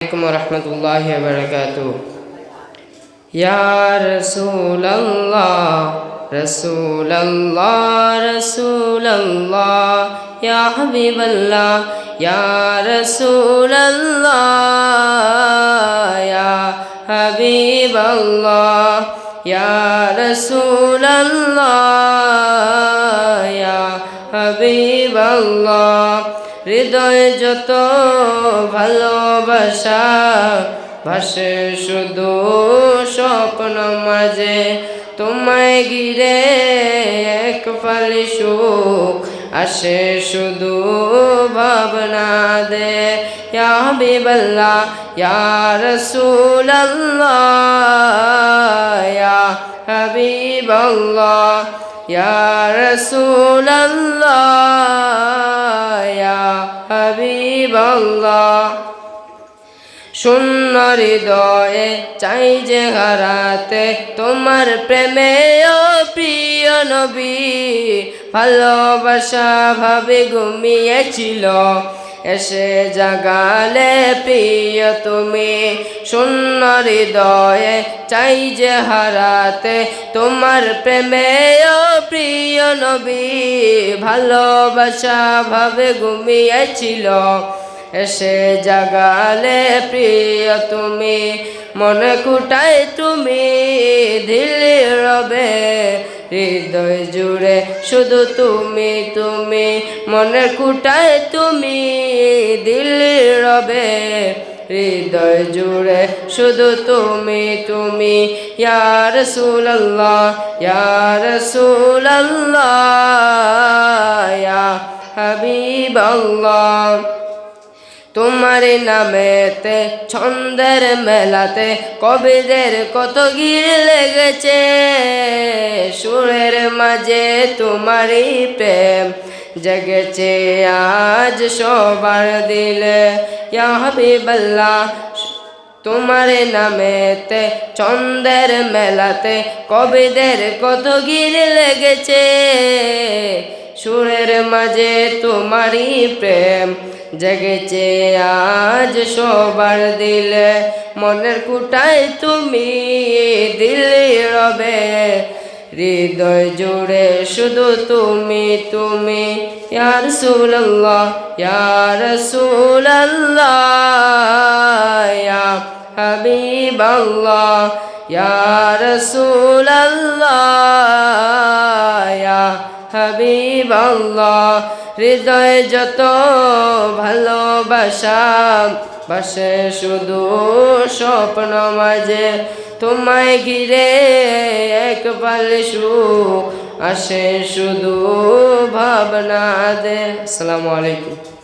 عليكم ورحمة الله وبركاته يا رسول الله رسول الله رسول الله يا حبيب الله يا رسول الله يا حبيب الله يا رسول الله يا حبيب الله হৃদয় যত ভালোবাসা ভাসে শুধু স্বপ্ন মাঝে তোমায় ঘিরে এক ফালি সুখ আসে শুধু ভাবনা দে ইয়া হাবিবাল্লাহ ইয়া রাসূলুল্লাহ ইয়া হাবিবাল্লাহ ইয়া রাসূলুল্লাহ ইয়া হাবিবাল্লাহ শূন্য হৃদয়ে চাই যে হারাতে তোমার প্রেমে ও প্রিয় নবী ভালোবাসা ভাবে ঘুমিয়েছিল এসে জাগালে প্রিয় তুমি শূন্য হৃদয়ে চাই যে হারাতে তোমার প্রেমে ও প্রিয় নবী ভালোবাসা ভাবে ঘুমিয়েছিল এসে জাগালে প্রিয় তুমি মনে কুটায় তুমি দিলে রবে হৃদয় জুড়ে শুধু তুমি তুমি মনে কুটায় তুমি দিলে রবে হৃদয় জুড়ে শুধু তুমি তুমি ইয়া রাসূলুল্লাহ ইয়া রাসূলুল্লাহ ইয়া হাবিবাল্লাহ তোমার নামেতে ছন্দের মেলাতে কবিদের কত গির লেগেছে সুরের মাঝে তোমারই প্রেম জেগেছে আজ সবার দিলে ইয়া হাবিবাল্লাহ তোমার নামেতে ছন্দের মেলাতে কবিদের কত গির লেগেছে সুরের মাঝে তোমারই প্রেম জেগেছে আজ সবার দিলে মনের কুটায় তুমি দিলে রবে হৃদয় জুড়ে শুধু তুমি তুমি ইয়া রাসূলুল্লাহ ইয়া রাসূলুল্লাহ ইয়া হাবিবাল্লাহ ইয়া রাসূলুল্লাহ ইয়া হাবিবাল্লাহ হৃদয় যত ভালোবাসা ভাসে শুধু স্বপ্ন মাঝে তোমায় ঘিরে এক ফালি সুখ আসে শুধু ভাবনা দে আসসালামু আলাইকুম।